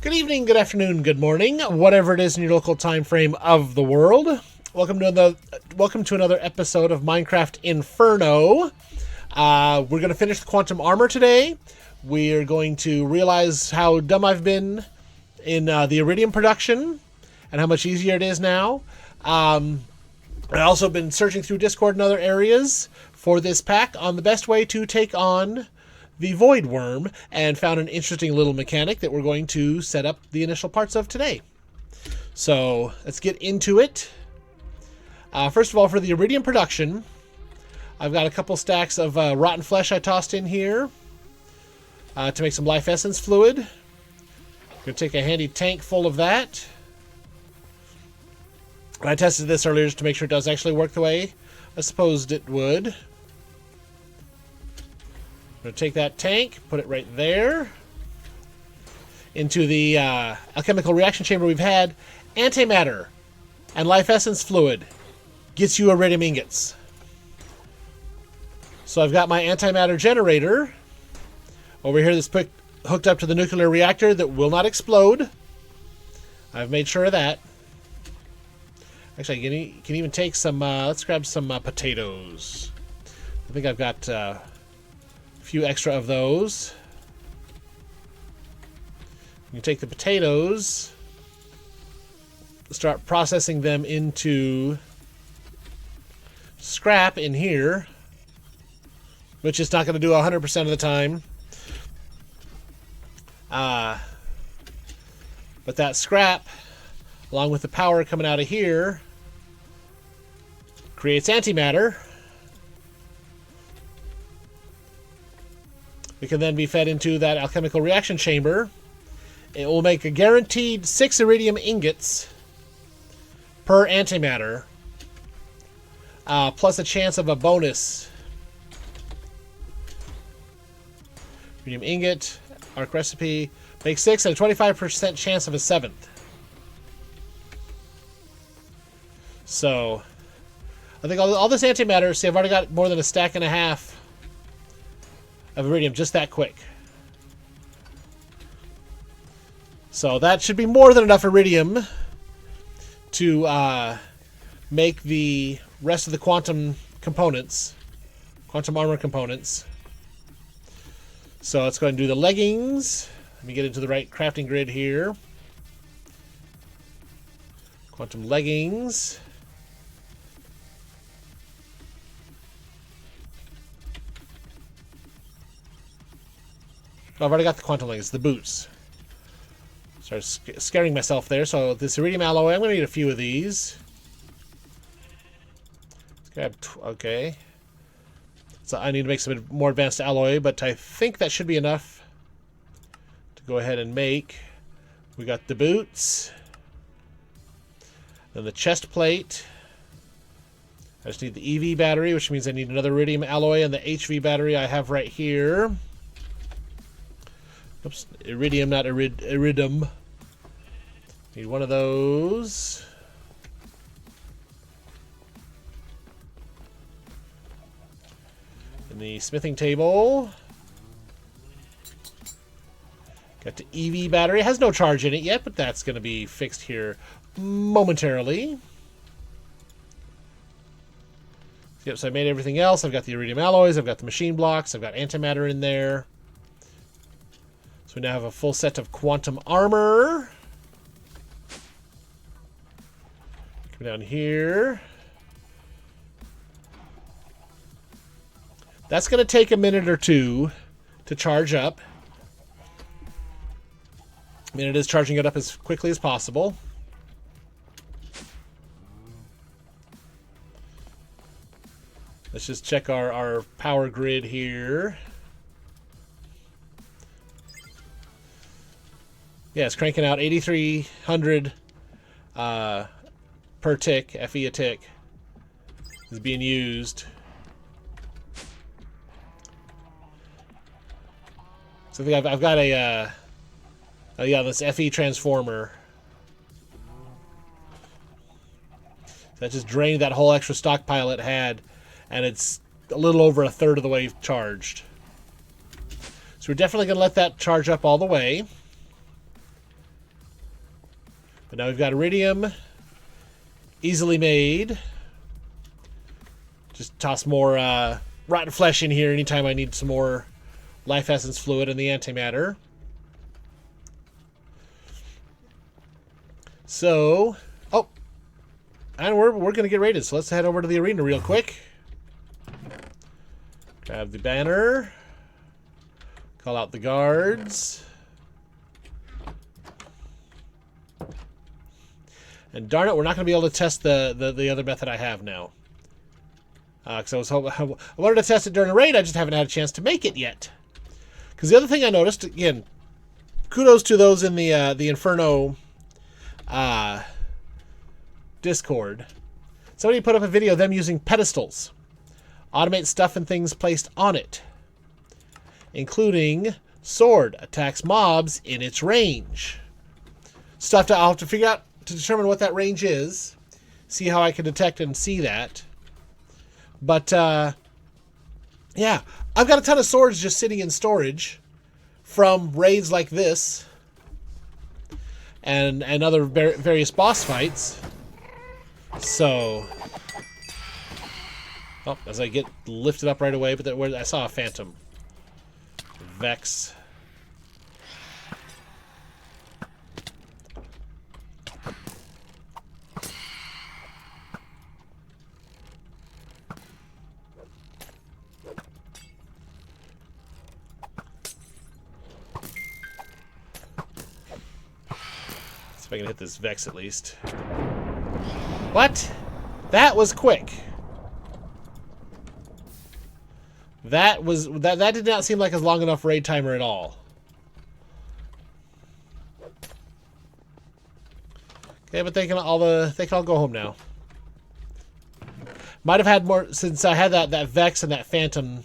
Good evening, good afternoon, good morning, whatever it is in your local time frame of the world. Welcome to another episode of Minecraft Inferno. We're going to finish the quantum armor today. We're going to realize how dumb I've been in the Iridium production and how much easier it is now. I've also been searching through Discord and other areas for this pack on the best way to take on the Void Worm, and found an interesting little mechanic that we're going to set up the initial parts of today. So let's get into it. First of all, for the Iridium production, I've got a couple stacks of rotten flesh I tossed in here to make some life essence fluid. I'm going to take a handy tank full of that. I tested this earlier just to make sure it does actually work the way I supposed it would. I'm going to take that tank, put it right there into the alchemical reaction chamber we've had. Antimatter and life essence fluid gets you iridium ingots. So I've got my antimatter generator over here that's hooked up to the nuclear reactor that will not explode. I've made sure of that. Actually, I can even take some, let's grab some potatoes. I think I've got few extra of those. You take the potatoes, start processing them into scrap in here, which is not going to do 100% of the time. But that scrap, along with the power coming out of here, creates antimatter. We can then be fed into that alchemical reaction chamber. It will make a guaranteed 6 iridium ingots per antimatter, plus a chance of a bonus. Iridium ingot, arc recipe, make 6 and a 25% chance of a 7th. So, I think all this antimatter, see, I've already got more than a stack and a half of iridium just that quick. So that should be more than enough iridium to make the rest of the quantum components, quantum armor components. So let's go ahead and do the leggings. Let me get into the right crafting grid here. Quantum leggings. I've already got the quantum leggings, the boots. Started scaring myself there. So this iridium alloy, I'm going to need a few of these. Let's grab, okay. So I need to make some more advanced alloy, but I think that should be enough to go ahead and make. We got the boots. Then the chest plate. I just need the EV battery, which means I need another iridium alloy, and the HV battery I have right here. Oops, iridium, not iridium. Need one of those. And the smithing table. Got the EV battery. It has no charge in it yet, but that's going to be fixed here momentarily. Yep, so I made everything else. I've got the iridium alloys. I've got the machine blocks. I've got antimatter in there. So we now have a full set of quantum armor. Come down here. That's going to take a minute or two to charge up. I mean, it is charging it up as quickly as possible. Let's just check our power grid here. Yeah, it's cranking out 8,300 per tick, FE a tick, is being used. So I think I've got a, oh yeah, this FE transformer. That just drained that whole extra stockpile it had, and it's a little over a third of the way charged. So we're definitely going to let that charge up all the way. now we've got Iridium. Easily made. Just toss more rotten flesh in here anytime I need some more life essence fluid and the antimatter. So, oh, and we're going to get raided, so let's head over to the arena real quick. Grab the banner. Call out the guards. And darn it, we're not going to be able to test the other method I have now. Because I wanted to test it during a raid, I just haven't had a chance to make it yet. Because the other thing I noticed, again, kudos to those in the Inferno Discord. Somebody put up a video of them using pedestals. Automate stuff and things placed on it. Including sword. Attacks mobs in its range. Stuff I'll have to figure out to determine what that range is. See how I can detect and see that. But, yeah. I've got a ton of swords just sitting in storage from raids like this. And other various boss fights. So... Oh, as I get lifted up right away, but where I saw a phantom. Vex. See if I can hit this Vex at least. What? That was quick. That did not seem like a long enough raid timer at all. Okay, but they can all go home now. Might have had more since I had that Vex and that Phantom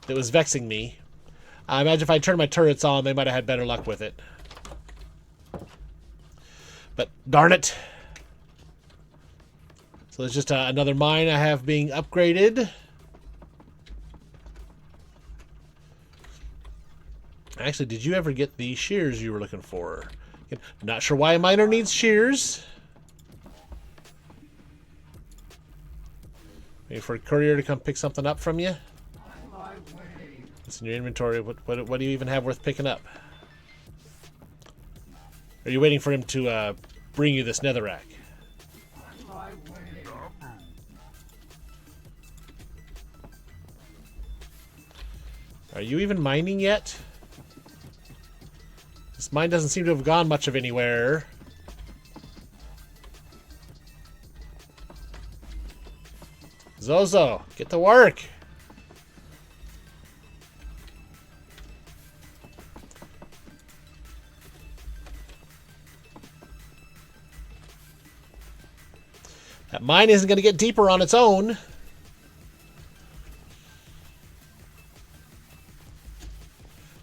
that was vexing me. I imagine if I turned my turrets on, they might have had better luck with it. But darn it. So there's just another mine I have being upgraded. Actually, did you ever get the shears you were looking for? Not sure why a miner needs shears. Maybe for a courier to come pick something up from you. It's in your inventory. What do you even have worth picking up? Are you waiting for him to bring you this netherrack? Are you even mining yet? This mine doesn't seem to have gone much of anywhere. Zozo, get to work. That mine isn't going to get deeper on its own.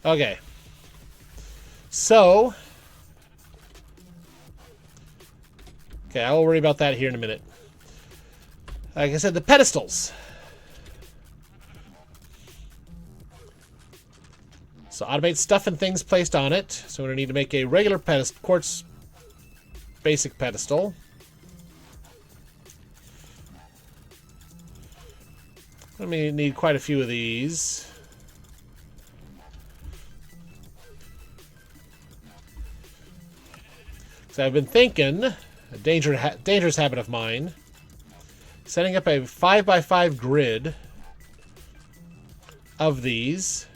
Okay. So, okay, I will worry about that here in a minute. Like I said, the pedestals. So automate stuff and things placed on it. So we're going to need to make a regular quartz basic pedestal. I may need quite a few of these. So I've been thinking, a dangerous habit of mine, setting up a 5x5 grid of these.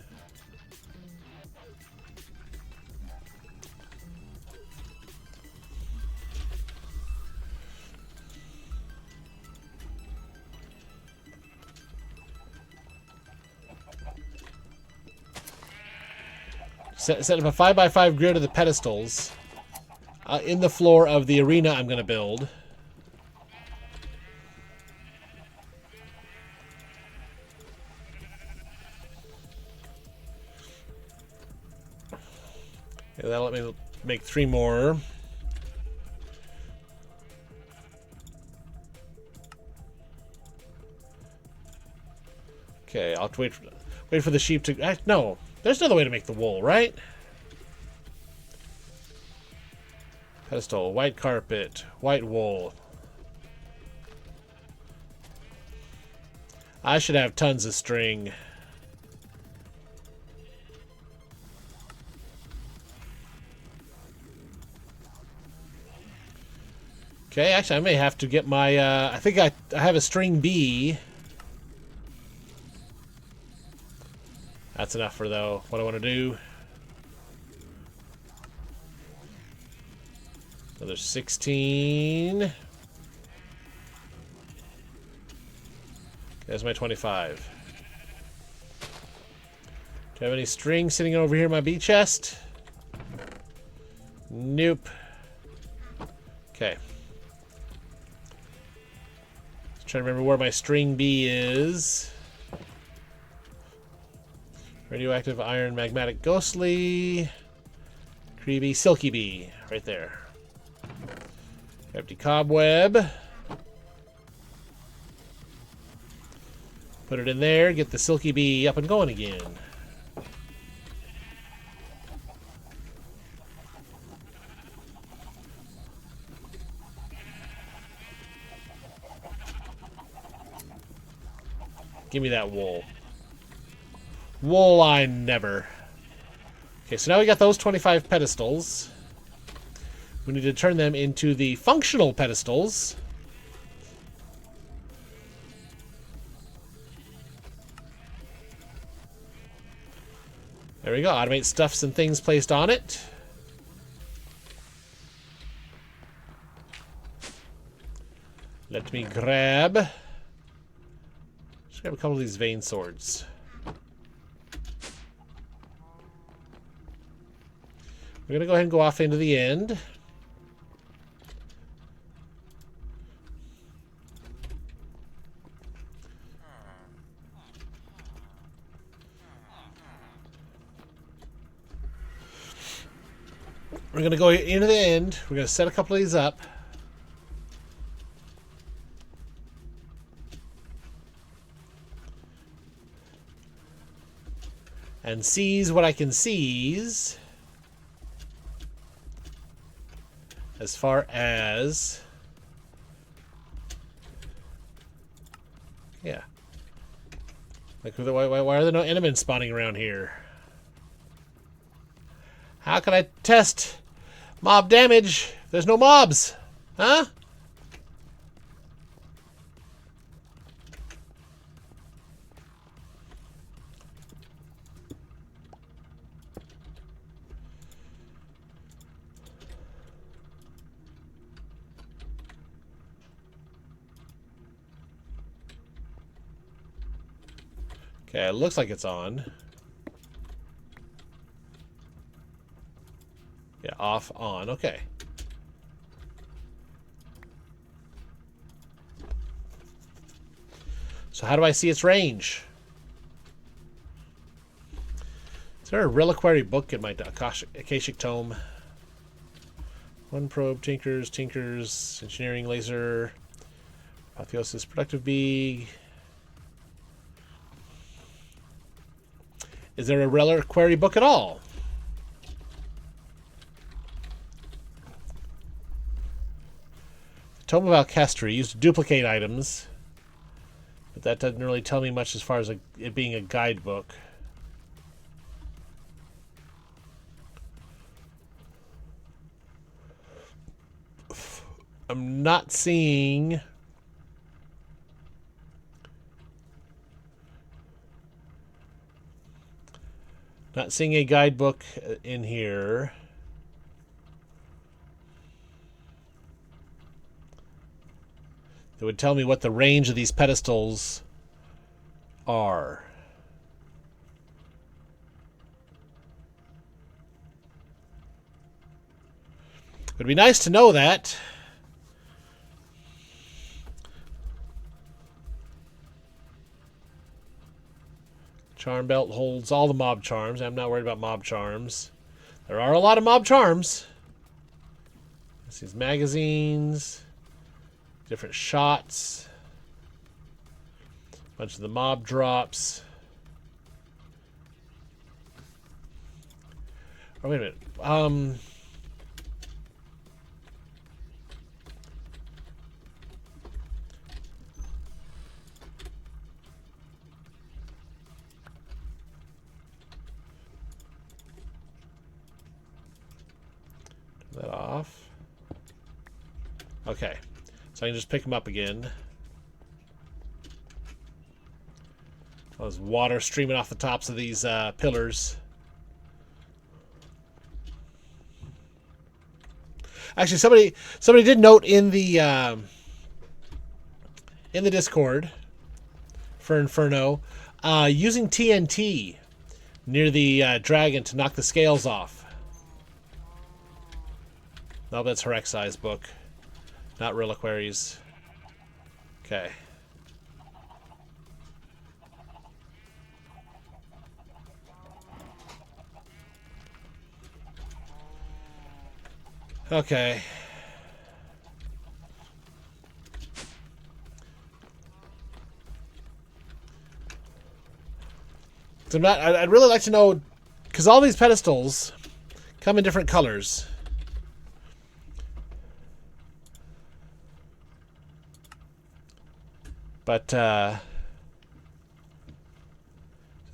Set up a 5x5 grid of the pedestals. In the floor of the arena I'm going to build. Okay, that'll let me make 3 more. Okay, I'll have to wait for the sheep to... no, there's another way to make the wool, right? Pedestal, white carpet, white wool. I should have tons of string. Okay, actually I may have to get my, I think I have a string B. That's enough for, though, what I want to do. Another 16. There's my 25. Do I have any string sitting over here in my B chest? Nope. Okay. Just trying to remember where my string B is. Radioactive iron, magmatic ghostly. Creepy, silky bee. Right there. Empty cobweb. Put it in there. Get the silky bee up and going again. Give me that wool. Wool, I never. Okay, so now we got those 25 pedestals. We need to turn them into the functional pedestals. There we go. Automate stuffs and things placed on it. Let me grab. Just grab a couple of these vein swords. We're going to go ahead and go off into the end. We're going to go into the end. We're going to set a couple of these up. And seize what I can seize. As far as... Yeah. Like, why are there no enemies spawning around here? How can I test mob damage if there's no mobs? Huh? Okay, it looks like it's on. Yeah, off, on. Okay. So how do I see its range? Is there a reliquary book in my Akashic Tome? One probe, tinkers, engineering laser, apotheosis, productive bee. Is there a reliquary book at all? Tome of Alcastry used to duplicate items, but that doesn't really tell me much as far as it being a guidebook. I'm not seeing... Not seeing a guidebook in here. That would tell me what the range of these pedestals are. It would be nice to know that. Charm belt holds all the mob charms. I'm not worried about mob charms. There are a lot of mob charms. These magazines, different shots, a bunch of the mob drops. Oh, wait a minute. That off. Okay. So I can just pick them up again. Oh, there's water streaming off the tops of these pillars. Actually, somebody did note in the Discord for Inferno, using TNT near the dragon to knock the scales off. No, that's Herexai's book, not Reliquaries. Okay. Okay. So I'd really like to know, because all these pedestals come in different colors. But,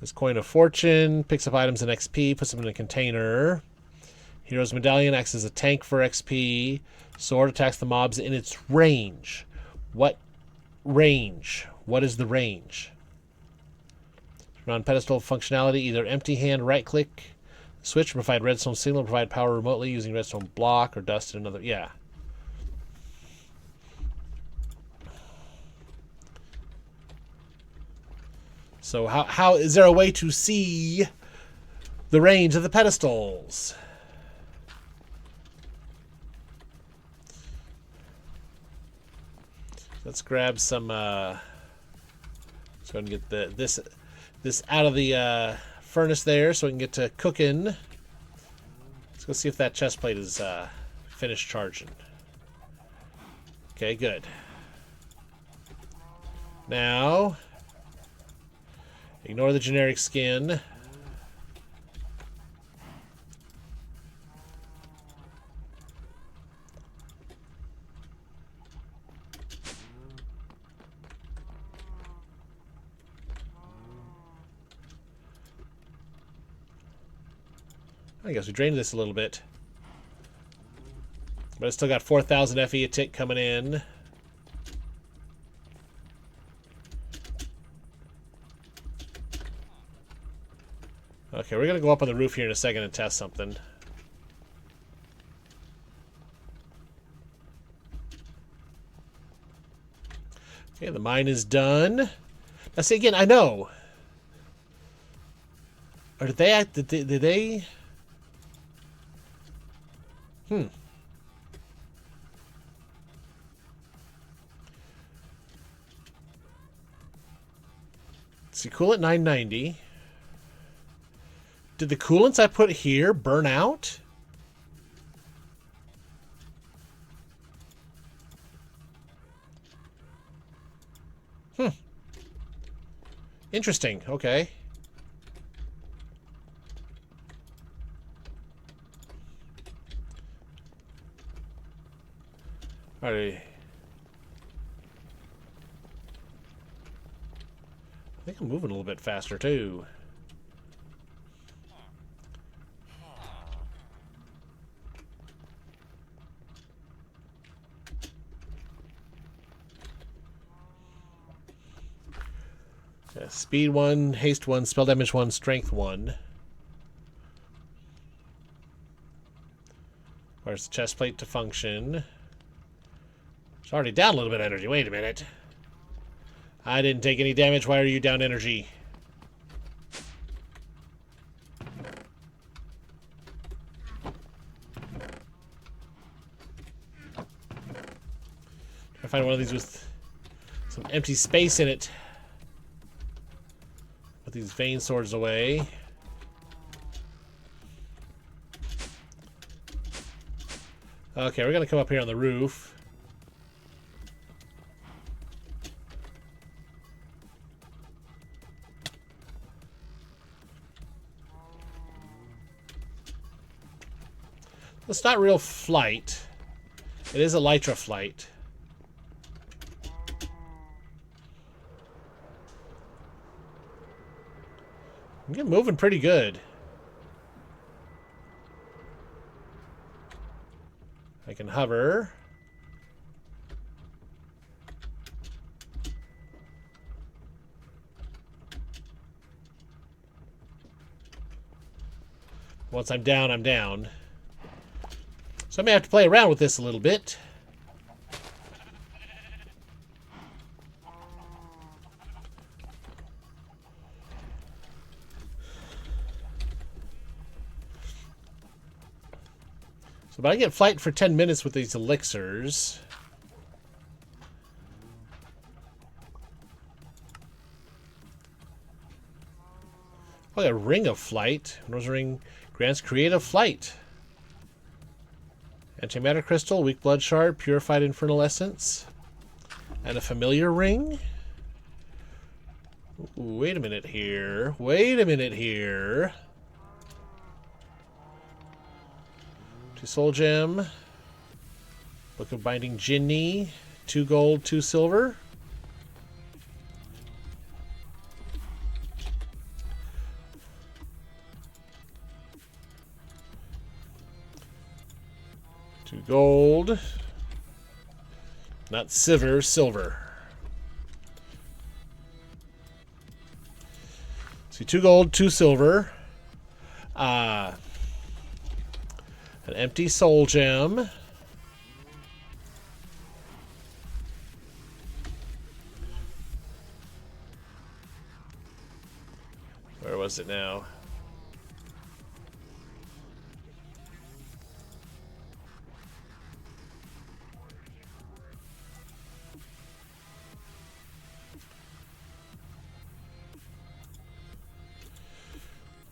this Coin of Fortune, picks up items in XP, puts them in a container. Hero's Medallion acts as a tank for XP. Sword attacks the mobs in its range. What range? What is the range? Non-pedestal functionality, either empty hand, right-click, switch, provide redstone signal, provide power remotely using redstone block or dust in another... Yeah. So how is there a way to see the range of the pedestals? Let's grab some. Let's go and get this out of the furnace there, so we can get to cooking. Let's go see if that chest plate is finished charging. Okay, good. Now, ignore the generic skin. I guess we drained this a little bit. But it's still got 4,000 FE a tick coming in. Okay, we're going to go up on the roof here in a second and test something. Okay, the mine is done. Now, see, again, I know. Or did they act... Did they... See, coolant 990. Did the coolants I put here burn out? Interesting. Okay. All right. I think I'm moving a little bit faster too. Yeah, speed 1, haste 1, spell damage 1, strength 1. Where's the chest plate to function? It's already down a little bit of energy. Wait a minute. I didn't take any damage. Why are you down energy? Try to find one of these with some empty space in it. Put these vein swords away. Okay, we're gonna come up here on the roof. It's not real flight. It is elytra flight. I'm getting moving pretty good. I can hover. Once I'm down, I'm down. So I may have to play around with this a little bit. So, but I get flight for 10 minutes with these elixirs. Oh, a ring of flight. Rose ring grants creative flight. Antimatter crystal, weak blood shard, purified infernal essence, and a familiar ring. Ooh, wait a minute here. Wait a minute here. 2 soul gem. Book of Binding Jinni. 2 gold, 2 silver. Gold. Not silver, silver. See, 2 gold, 2 silver. An empty soul gem. Where was it now?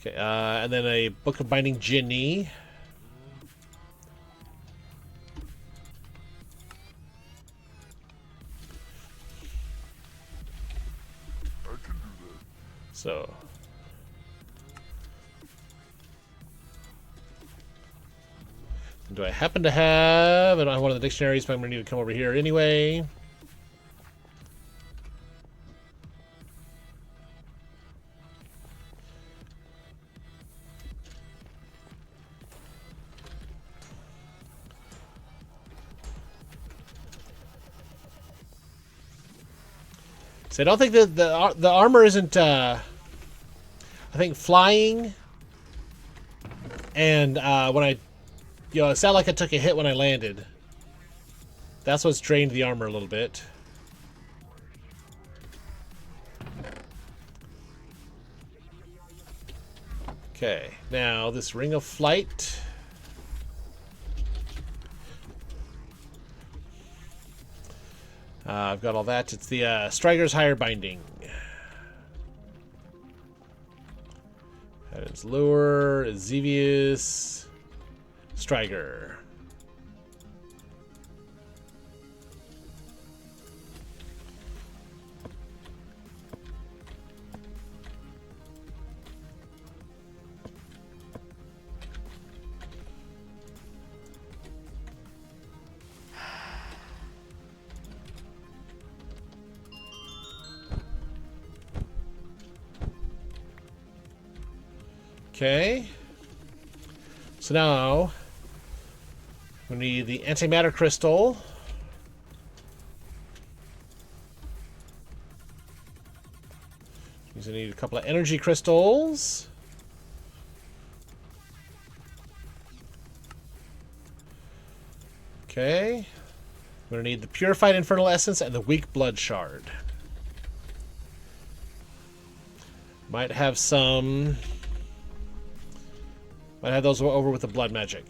Okay, and then a Book of Binding Jinni. So. Do I happen to have... I don't have one of the dictionaries, but I'm going to need to come over here anyway. So I don't think that the armor isn't... I think flying and when I... You know, it sounded like I took a hit when I landed. That's what's drained the armor a little bit. Okay, now this Ring of Flight. I've got all that. It's the Striker's Higher Binding. That is Lure, Xevious, Striker. Okay. So now we need the antimatter crystal. Means I need a couple of energy crystals. Okay. We're going to need the purified infernal essence and the weak blood shard. Might have some... Might have those over with the blood magic.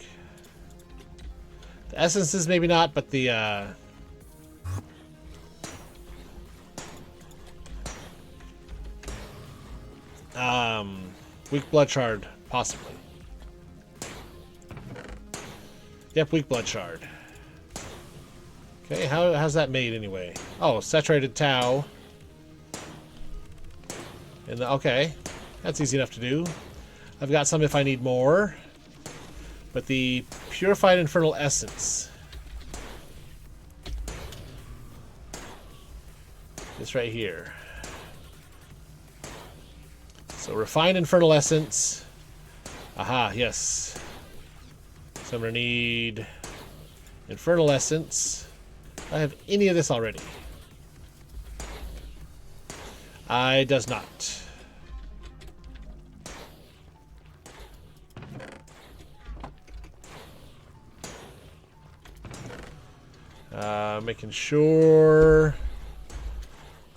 The essences maybe not, but the weak blood shard, possibly. Yep, weak blood shard. Okay, how's that made anyway? Oh, saturated tau. And okay, that's easy enough to do. I've got some if I need more. But the purified infernal essence. This right here. So refined infernal essence. Aha, yes. So I'm going to need Infernal Essence. Do I have any of this already? I does not. Making sure.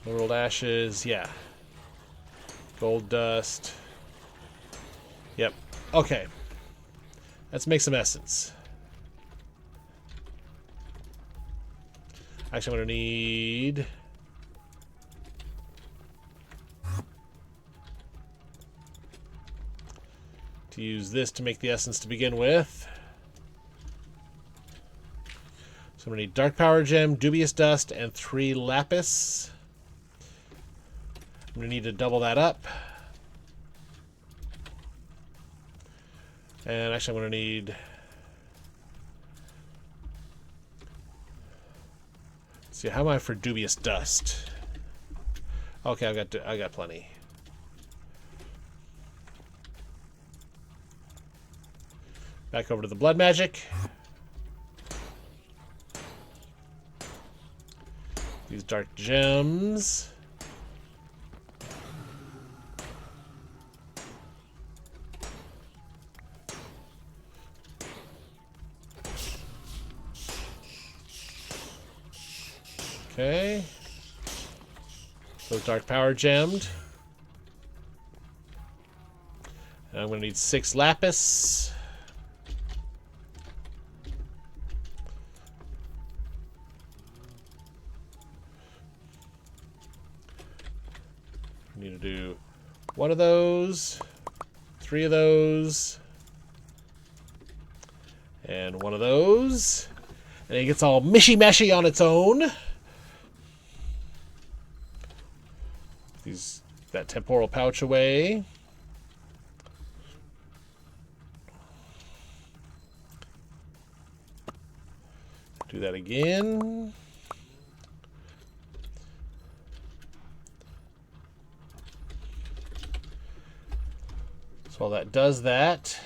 World Ashes, yeah. Gold Dust. Yep. Okay. Let's make some essence. Actually, I'm going to need... to use this to make the essence to begin with. So I'm going to need Dark Power Gem, Dubious Dust, and 3 Lapis. I'm going to need to double that up. And actually I'm going to need... let's see, how am I for Dubious Dust? Okay, I got plenty. Back over to the blood magic. These dark gems. Okay. Those dark power gemmed. And I'm going to need 6 lapis. Need to do 1 of those, 3 of those, and 1 of those. And it gets all mishy-meshy on its own. That temporal pouch away. Do that again. So while that does that,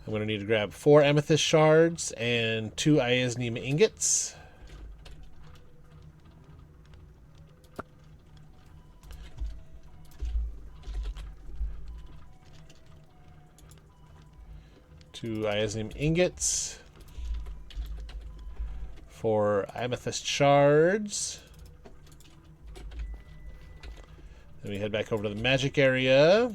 I'm going to need to grab 4 amethyst shards and 2 Iridium ingots. Two Iridium ingots, 4 amethyst shards. Then we head back over to the magic area.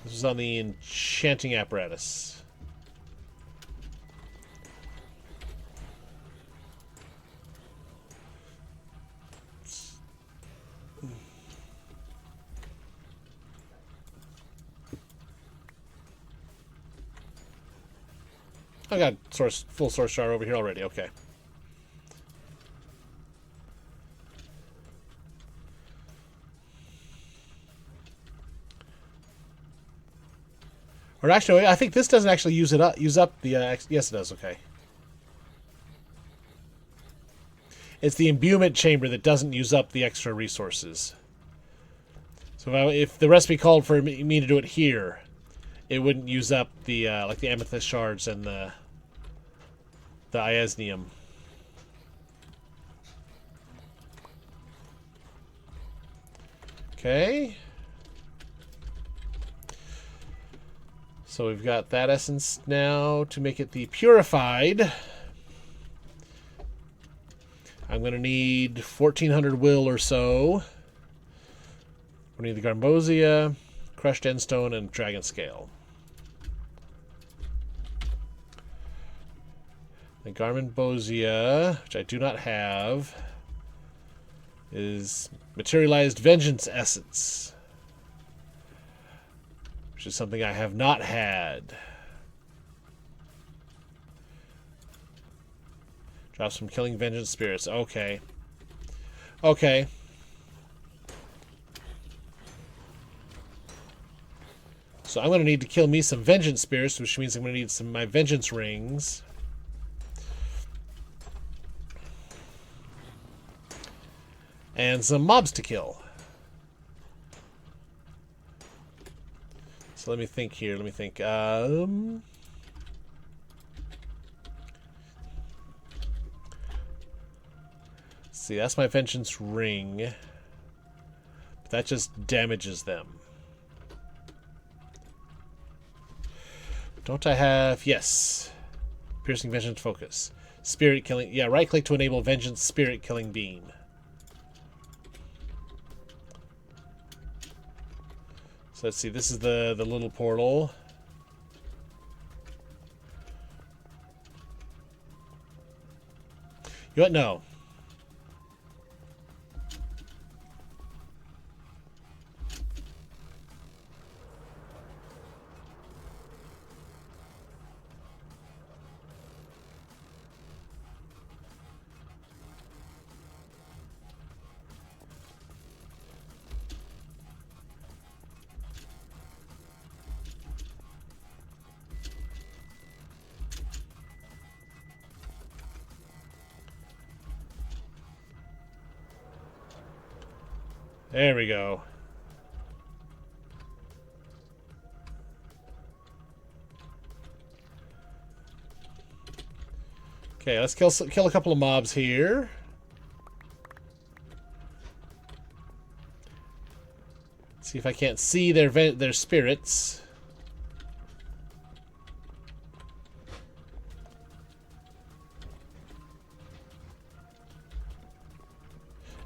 This is on the enchanting apparatus. I got full source jar over here already. Okay. Or actually, I think this doesn't actually use up the. Yes, it does. Okay. It's the imbuement chamber that doesn't use up the extra resources. So if the recipe called for me to do it here, it wouldn't use up the like the amethyst shards and the Iridium. Okay. So we've got that essence now to make it the purified. I'm going to need 1,400 will or so. We need the Garmbosia, crushed endstone, and dragon scale. The Garmbosia, which I do not have, is materialized vengeance essence, which is something I have not had. Drops from killing vengeance spirits. Okay. Okay. So I'm going to need to kill me some vengeance spirits, which means I'm going to need some of my vengeance rings. And some mobs to kill. So let me think here. Let me think. See, that's my vengeance ring. But that just damages them. Don't I have... Yes. Piercing vengeance focus. Spirit killing... Yeah, right click to enable vengeance spirit killing beam. So let's see, this is the little portal. You know what? No. There we go. Okay, let's kill a couple of mobs here. See if I can't see their spirits.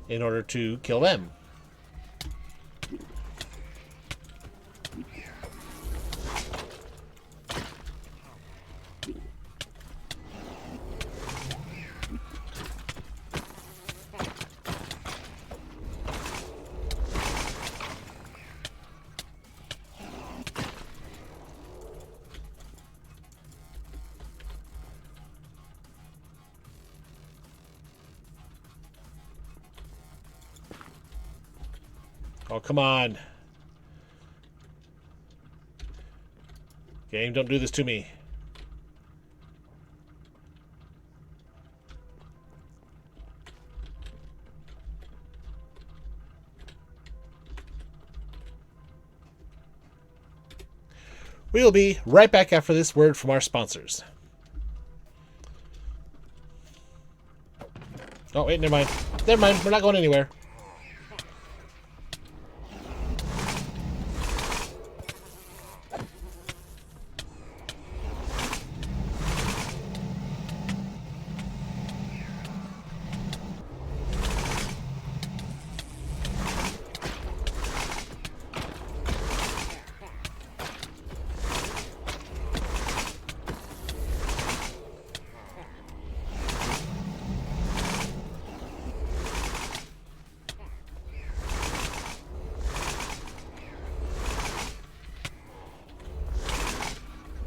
In order to kill them. Oh, come on. Game, don't do this to me. We'll be right back after this word from our sponsors. Oh, wait, never mind. Never mind, we're not going anywhere.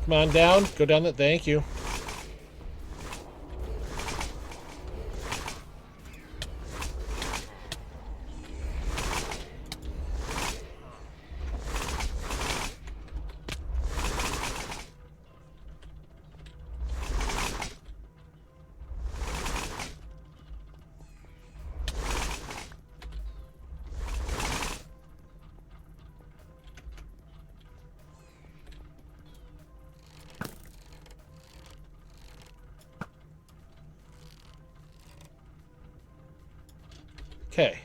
Come on, down. Go down that. Thank you. Okay.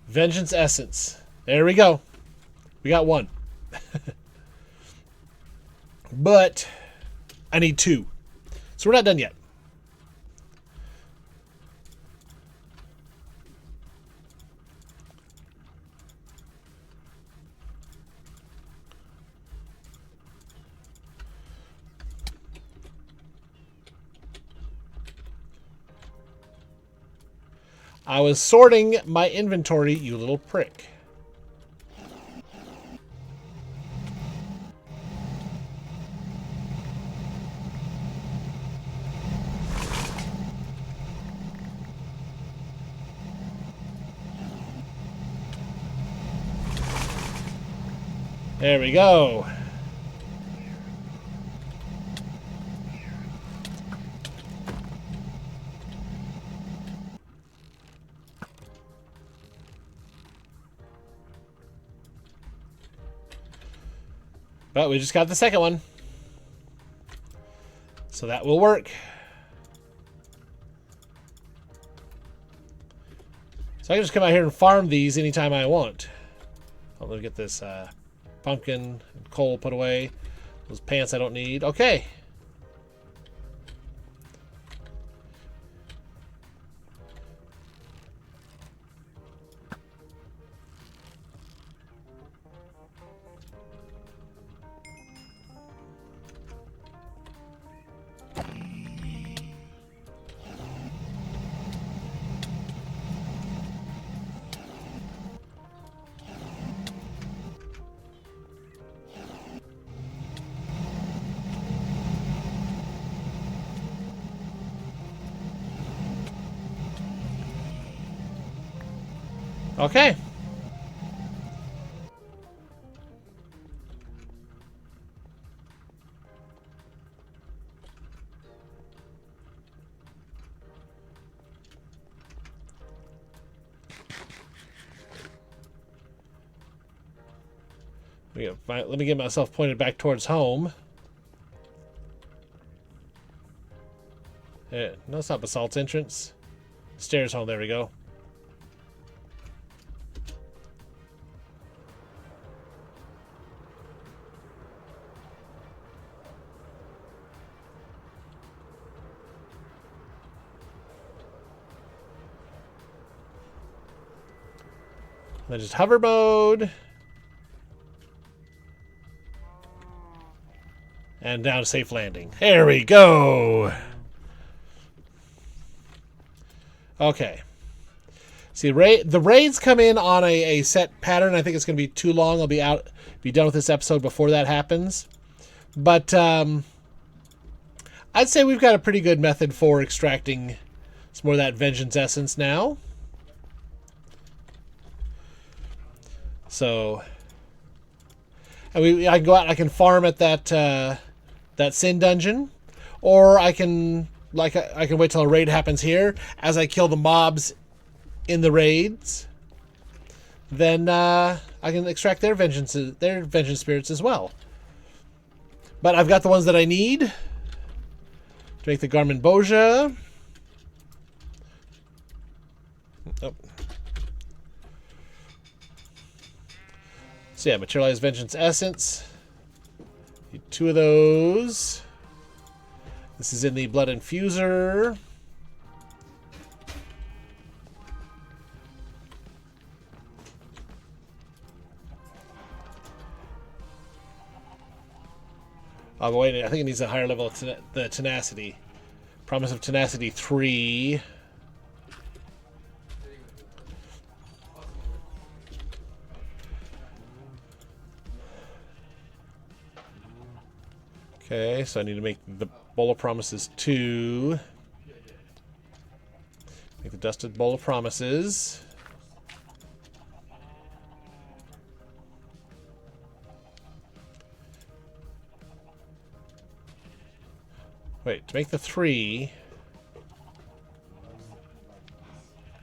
Vengeance Essence. There we go. We got one. But I need two. So we're not done yet. I was sorting my inventory, you little prick. There we go. But we just got the second one. So that will work. So I can just come out here and farm these anytime I want. I'm going to get this pumpkin and coal put away. Those pants I don't need. Okay. Okay. Let me get myself pointed back towards home. No, it's not Basalt's entrance. Stairs home, there we go. Then just hover mode. And down to safe landing. There we go. Okay. See, the raids come in on a set pattern. I think it's going to be too long. I'll be done with this episode before that happens. But I'd say we've got a pretty good method for extracting some more of that vengeance essence now. So, and I can go out and I can farm at that sin dungeon, or I can wait till a raid happens here. As I kill the mobs in the raids, then I can extract their vengeance spirits as well. But I've got the ones that I need to make the Garmin Boja. Oh. So yeah, materialized vengeance essence. Need 2 of those. This is in the blood infuser. Oh, wait, I think it needs a higher level of the tenacity. Promise of tenacity 3. Okay, so I need to make the Bowl of Promises 2. Make the Dusted Bowl of Promises. Wait, to make the 3,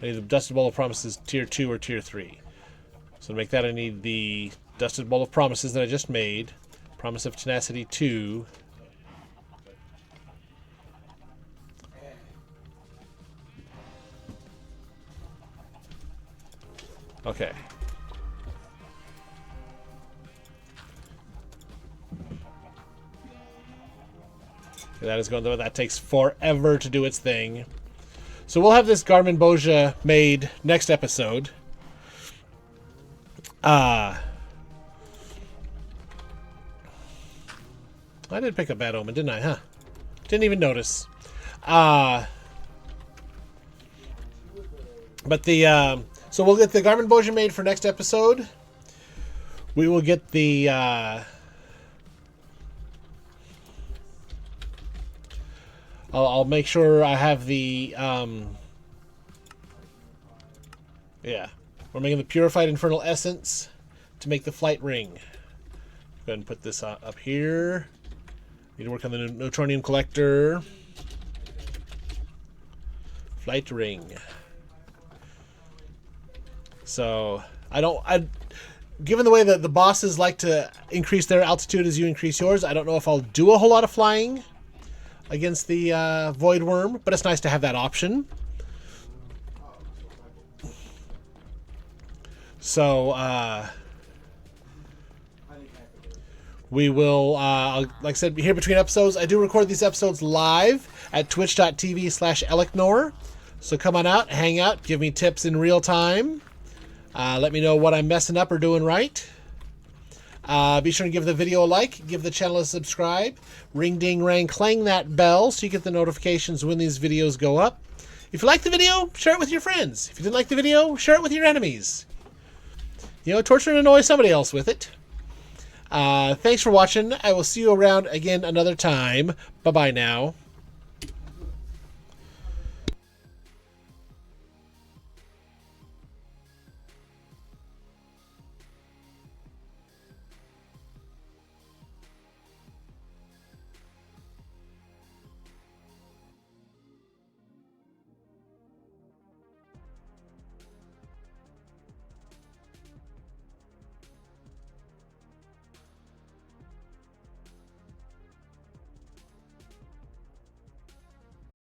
I need the Dusted Bowl of Promises Tier 2 or Tier 3. So to make that, I need the Dusted Bowl of Promises that I just made. Promise of Tenacity 2. Okay. That is going to, that takes forever to do its thing. So we'll have this Garmin Boja made next episode. I did pick up Bad Omen, didn't I? Huh? Didn't even notice. But the so we'll get the Garmin Boja made for next episode. We will get the I'll make sure I have the yeah, we're making the Purified Infernal Essence to make the Flight Ring. Go ahead and put this up here. Need to work on the Neutronium Collector. Flight Ring. So given the way that the bosses like to increase their altitude as you increase yours, I don't know if I'll do a whole lot of flying against the Void Worm, but it's nice to have that option. So, we will, like I said, here between episodes, I do record these episodes live at twitch.tv/Elecnor. So come on out, hang out, give me tips in real time. Let me know what I'm messing up or doing right. Be sure to give the video a like, give the channel a subscribe, ring ding rang clang that bell so you get the notifications when these videos go up. If you like the video, share it with your friends. If you didn't like the video, share it with your enemies. You know, torture and annoy somebody else with it. Thanks for watching. I will see you around again another time. Bye-bye now.